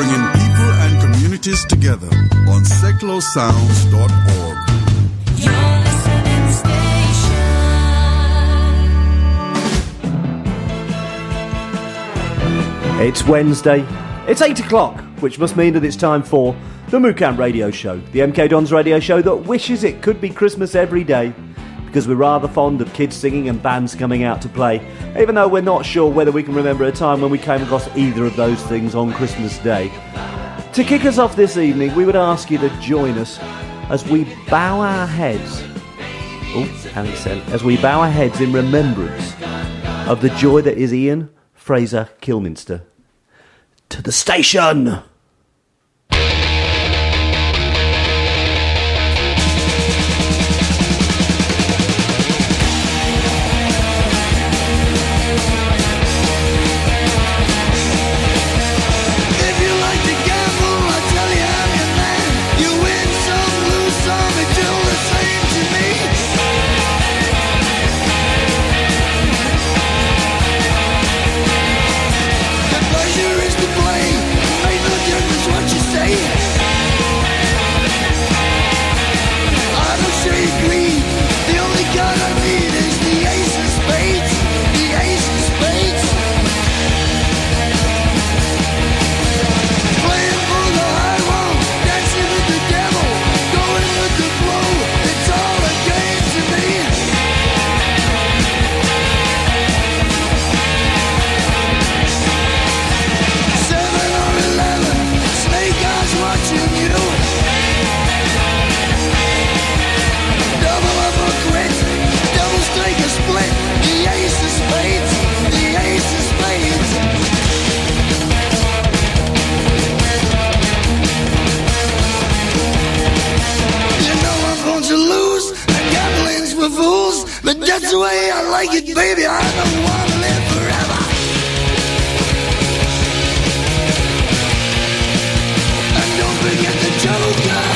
bringing people and communities together on seclosounds.org. Your listening station. It's Wednesday. It's 8 o'clock, which must mean that it's time for the MooCamp Radio Show, the MK Dons radio show that wishes it could be Christmas every day, because we're rather fond of kids singing and bands coming out to play, even though we're not sure whether we can remember a time when we came across either of those things on Christmas Day. To kick us off this evening, we would ask you to join us as we bow our heads. As we bow our heads in remembrance of the joy that is Ian Fraser Kilminster. To the station! That's the way I like it, baby. I don't want to live forever. And don't forget the Joker.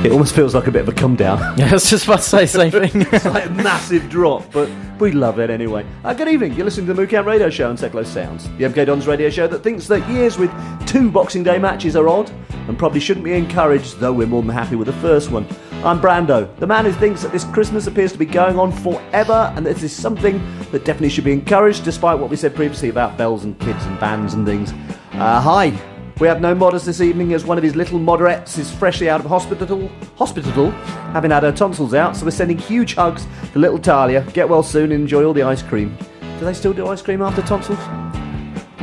It almost feels like a bit of a come down. Yeah, I was just about to say the same thing. It's like a massive drop, but we love it anyway. Good evening, you're listening to the MooCamp Radio Show on Seclo Sounds, the MK Dons radio show that thinks that years with 2 Boxing Day matches are odd and probably shouldn't be encouraged, though we're more than happy with the first one. I'm Brando, the man who thinks that this Christmas appears to be going on forever and that this is something that definitely should be encouraged, despite what we said previously about bells and kids and bands and things. Hi. We have no Modders this evening as one of his little moderates is freshly out of hospital, having had her tonsils out, so we're sending huge hugs to little Talia. Get well soon and enjoy all the ice cream. Do they still do ice cream after tonsils?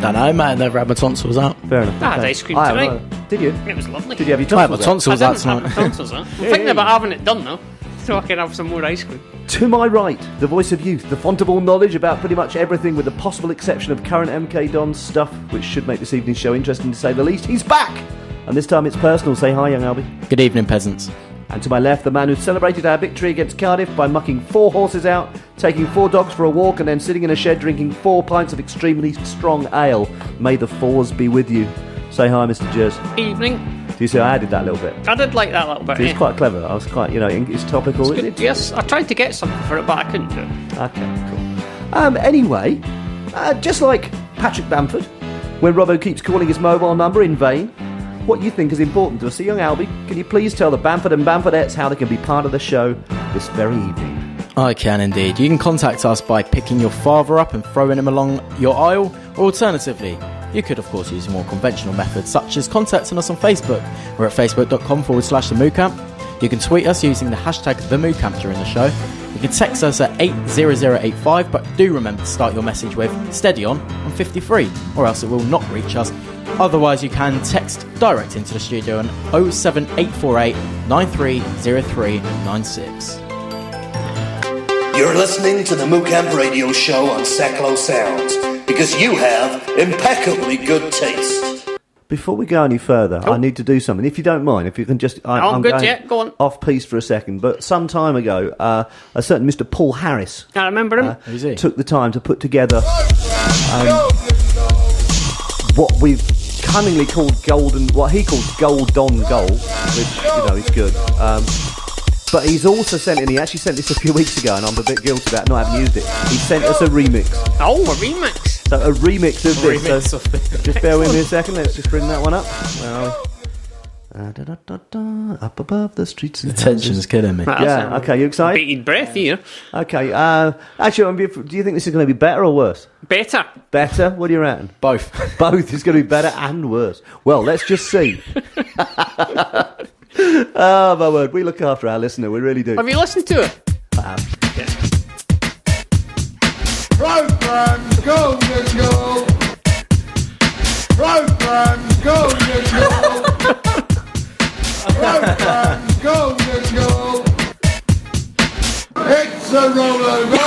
Don't know, mate. I never had my tonsils out. Fair enough. I had ice cream tonight. Did you? It was lovely. Did you have your I had my tonsils out? tonsils out tonight. My tonsils out. I'm thinking about having it done though, so I can have some more ice cream. To my right, the voice of youth, the font of all knowledge about pretty much everything with the possible exception of current MK Dons stuff, which should make this evening's show interesting to say the least. He's back! And this time it's personal. Say hi, young Alby. Good evening, peasants. And to my left, the man who celebrated our victory against Cardiff by mucking 4 horses out, taking 4 dogs for a walk, and then sitting in a shed drinking 4 pints of extremely strong ale. May the 4s be with you. Say hi, Mr. Jers. Evening. Do you see I added that little bit? I did like that little bit. It's quite clever. I was quite, it's topical. It's good. Yes, I tried to get something for it, but I couldn't do it. Okay, cool. Anyway, just like Patrick Bamford, when Robbo keeps calling his mobile number in vain, what you think is important to us. So, young Alby, can you please tell the Bamford and Bamfordettes how they can be part of the show this very evening? I can indeed. You can contact us by picking your father up and throwing him along your aisle, or alternatively, you could of course use more conventional methods such as contacting us on Facebook. We're at facebook.com/the MooCamp. You can tweet us using the hashtag the MooCamp during the show. You can text us at 80085, but do remember to start your message with steady on 53, or else it will not reach us. Otherwise, you can text direct into the studio on 07848 930396. You're listening to the MooCamp Radio Show on Seklo Sounds because you have impeccably good taste. Before we go any further, I need to do something. If you don't mind, if you can just... I'm good, going yeah, go on. Off piece for a second, but some time ago, a certain Mr. Paul Harris... I remember him. Who's he? Took the time to put together what we've cunningly called what he calls Gold on Goal, which, is good. But he's also he actually sent this a few weeks ago, and I'm a bit guilty about not having used it. He sent us a remix. Oh, a remix. So a remix of this. Remix of this. Just bear with me a second, let's just bring that one up. Up above the streets. The tension's killing me. Yeah, okay, you excited? Bated breath here. Okay, actually, do you think this is going to be better or worse? Better. Better? What do you reckon? Both. Both is going to be better and worse. Well, let's just see. Oh, my word, we look after our listener, we really do. Have you listened to it? I have. Yeah. Program golden goal. Program golden goal. Program golden goal. It's a rollover.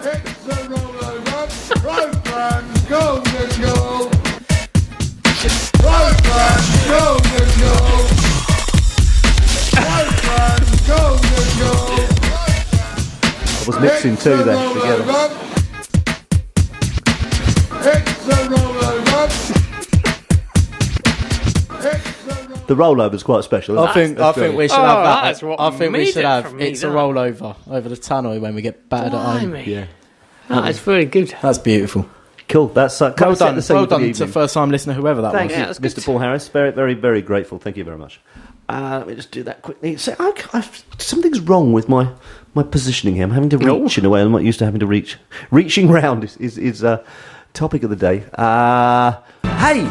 It's a rollover. Program golden goal. Program golden goal. Program golden goal. I was mixing two then together. It's a rollover. The rollover's quite special. I think we should have that. That's what I think we made should it have. for me, It's a that. rollover over the tunnel when we get battered at home. Blimey. Yeah. That is very good. That's beautiful. Cool, that's Well done. the scene Well for the done to evening. first-time listener, whoever that Thank was. you, Yeah, that's good. Mr. Paul Harris. Very, very, very grateful. Thank you very much. Let me just do that quickly. So, something's wrong with my positioning here. I'm having to reach in a way I'm not used to having to reach. Reaching round is topic of the day. Hey,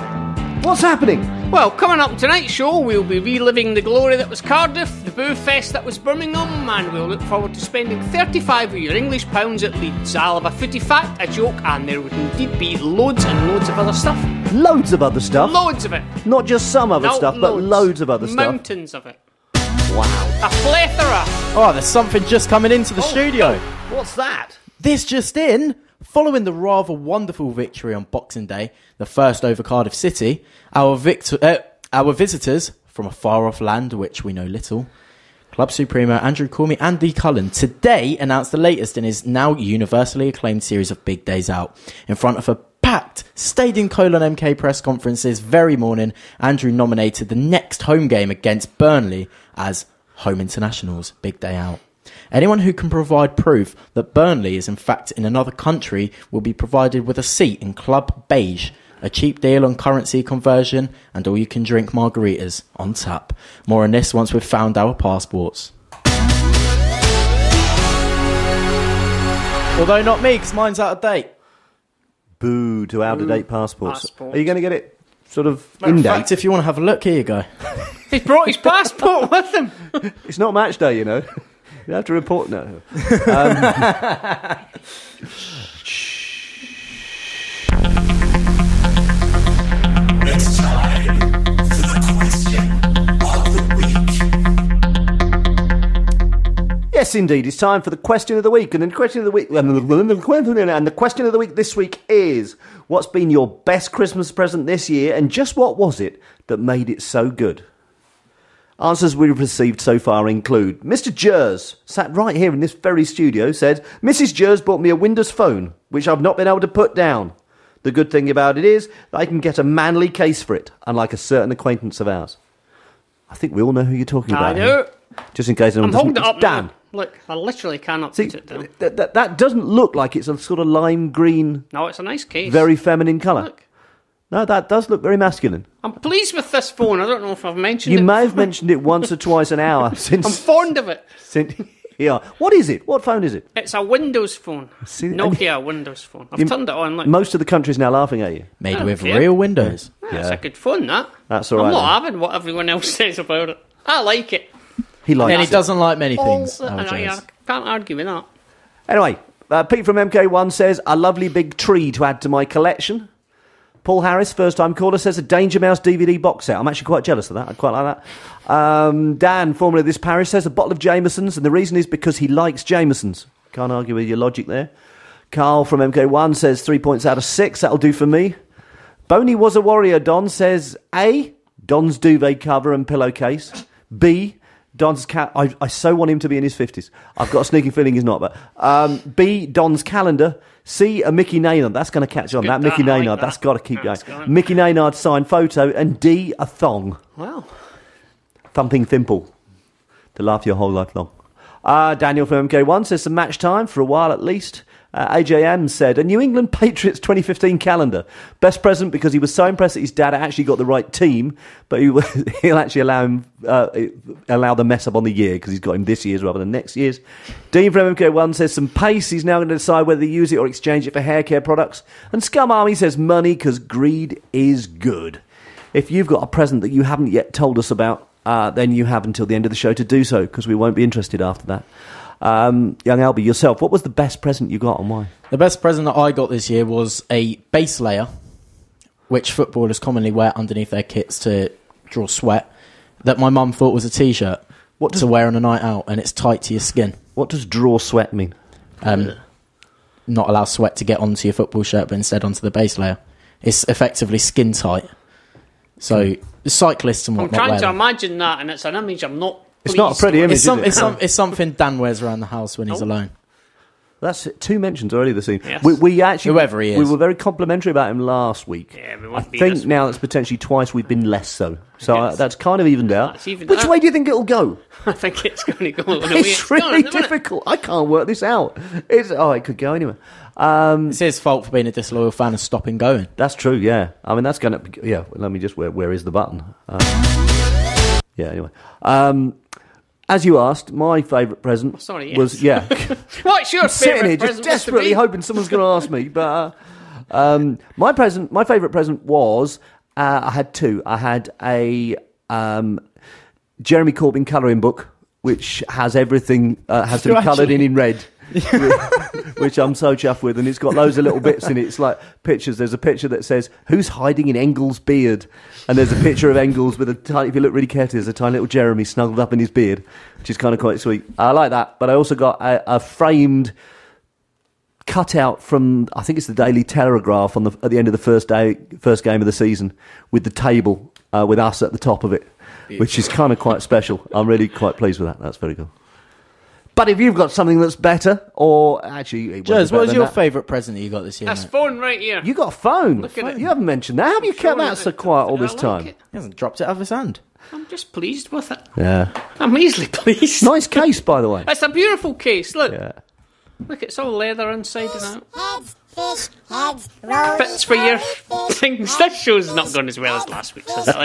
what's happening? Well, coming up tonight's show, we'll be reliving the glory that was Cardiff, the Boo Fest that was Birmingham, and we'll look forward to spending 35 of your English pounds at Leeds. I'll have a footy fact, a joke, and there would indeed be loads and loads of other stuff. Loads of other stuff. Loads of it. Not just some other No, stuff, but loads of other stuff. Mountains of it. Wow. A plethora. Oh, there's something just coming into the studio. What's that? This just in. Following the rather wonderful victory on Boxing Day, the first over Cardiff City, our visitors from a far-off land which we know little, Club Supremo Andrew Cormie and Andy Cullen, today announced the latest in his now universally acclaimed series of Big Days Out. In front of a packed Stadium MK press conference this very morning, Andrew nominated the next home game against Burnley as Home International's Big Day Out. Anyone who can provide proof that Burnley is in fact in another country will be provided with a seat in Club Beige, a cheap deal on currency conversion and all you can drink margaritas on tap. More on this once we've found our passports. Although not me, because mine's out of date. Boo to out-of-date passports. Passports. Are you going to get it sort of In in date? fact, if you want to have a look, here you go. He's brought his passport with him. It's not match day, you know. You have to report now. It's time for the question of the week. Yes, indeed. It's time for the question of the week. And the question of the week, and the question of the week this week is, what's been your best Christmas present this year, and just what was it that made it so good? Answers we've received so far include Mr. Jers, sat right here in this very studio, said, Mrs. Jers bought me a Windows phone, which I've not been able to put down. The good thing about it is that I can get a manly case for it, unlike a certain acquaintance of ours. I think we all know who you're talking I about. do. Here. Just in case anyone I'm doesn't. holding it up Dan. now. Look, I literally cannot See, put it down. that doesn't look like it's a sort of lime green, No, it's a nice case. very feminine colour. Look. No, that does look very masculine. I'm pleased with this phone. I don't know if I've mentioned it. You may have mentioned it once or twice an hour since. I'm fond of it. Yeah. What is it? What phone is it? It's a Windows phone. Nokia Windows phone. I've turned it on. Look. Most of the country's now laughing at you. Made with real windows. That's a good phone, that. That's all right. I'm not having what everyone else says about it. I like it. He likes And he it. doesn't like many things. I can't argue with that. Anyway, Pete from MK1 says, a lovely big tree to add to my collection. Paul Harris, first-time caller, says a Danger Mouse DVD box set. I'm actually quite jealous of that. I quite like that. Dan, formerly of this parish, says a bottle of Jameson's, and the reason is because he likes Jameson's. Can't argue with your logic there. Carl from MK1 says 3 points out of 6. That'll do for me. Boney was a warrior, Don, says A, Don's duvet cover and pillowcase. B, Don's cat. I so want him to be in his 50s. I've got a sneaking feeling he's not. But B, Don's calendar. C, a Mickey Naynard. That's going to catch on. That Mickey Naynard. That's got to keep going. Mickey Naynard signed photo. And D, a thong. Wow. Thumping thimple. To laugh your whole life long. Daniel from MK1 says some match time for a while at least. AJM said, a New England Patriots 2015 calendar. Best present because he was so impressed that his dad actually got the right team, but he'll actually allow the mess up on the year because he's got him this year's rather than next year's. Dean from MK1 says some pace. He's now going to decide whether to use it or exchange it for hair care products. And Scum Army says money because greed is good. If you've got a present that you haven't yet told us about, then you have until the end of the show to do so because we won't be interested after that. Young Alby, yourself, what was the best present you got and why? The best present that I got this year was a base layer, which footballers commonly wear underneath their kits to draw sweat, that my mum thought was a T-shirt to wear on a night out, and it's tight to your skin. What does draw sweat mean? Not allow sweat to get onto your football shirt, but instead onto the base layer. It's effectively skin tight. So the cyclists and whatnot. I'm trying to imagine that, and it's an image I'm not. It's not a pretty image, is it? It's something Dan wears around the house when he's alone. That's it. 2 mentions already this evening. Yes. We actually, whoever he is, we were very complimentary about him last week. Yeah, I think now it's potentially twice we've been less so. So yes. That's kind of evened out. Which way do you think it'll go? I think it's going to go. It's really difficult. I can't work this out. It could go anywhere. It's his fault for being a disloyal fan and stopping going. That's true. Yeah, I mean that's going to. Yeah, let me just. Where is the button? Yeah. Anyway. As you asked, my favourite present was What's your favourite present? Just desperately hoping someone's going to ask me. But my favourite present was I had two. I had a Jeremy Corbyn colouring book, which has everything has to be coloured in red. Which I'm so chuffed with, and it's got loads of little bits in it. It's like pictures. There's a picture that says "Who's hiding in Engels' beard?" and there's a picture of Engels with a tiny. If you look really carefully, there's a tiny little Jeremy snuggled up in his beard, which is kind of quite sweet. I like that. But I also got a framed cutout from I think it's the Daily Telegraph at the end of the first game of the season with the table with us at the top of it, which is kind of quite special. I'm really quite pleased with that. That's very cool. But if you've got something that's better, or actually... Jez, what was your favourite present that you got this year? That's phone right here. You got a phone? Look at it. You haven't mentioned that. How have you kept that so quiet all this time? He hasn't dropped it out of his hand. I'm just pleased with it. Yeah. I'm easily pleased. Nice case, by the way. It's a beautiful case, look. Yeah. Look, it's all leather inside and out. Fits for your things. This show's not gone as well as last week's, is it?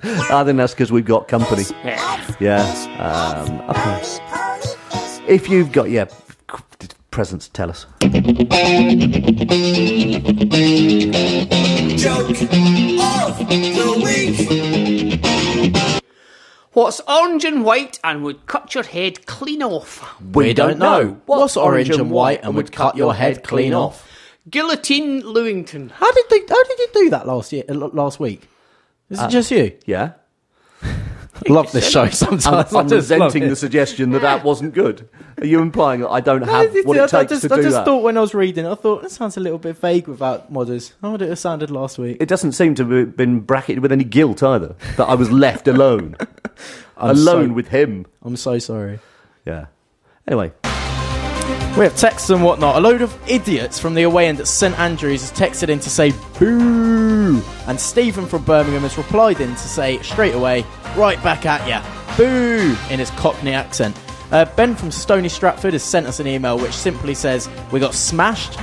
I think that's because we've got company. Yeah. Okay. If you've got, presents, tell us. Joke of the week. What's orange and white and would cut your head clean off? We don't know. What's orange and white and would cut your head clean off? Guillotine Lewington. How did you do that last week? Is it just you? Yeah. I love this show sometimes. I'm resenting the suggestion that wasn't good. Are you implying that I don't have what it takes to do that? I just thought when I was reading, I thought, that sounds a little bit vague without modders. How would it have sounded last week? It doesn't seem to have been bracketed with any guilt either, that I was left alone. Alone with him. I'm so sorry. Yeah. Anyway. We have texts and whatnot. A load of idiots from the away end at St Andrews has texted in to say boo, and Stephen from Birmingham has replied in to say straight away, right back at ya, boo, in his Cockney accent. Ben from Stony Stratford has sent us an email which simply says, we got smashed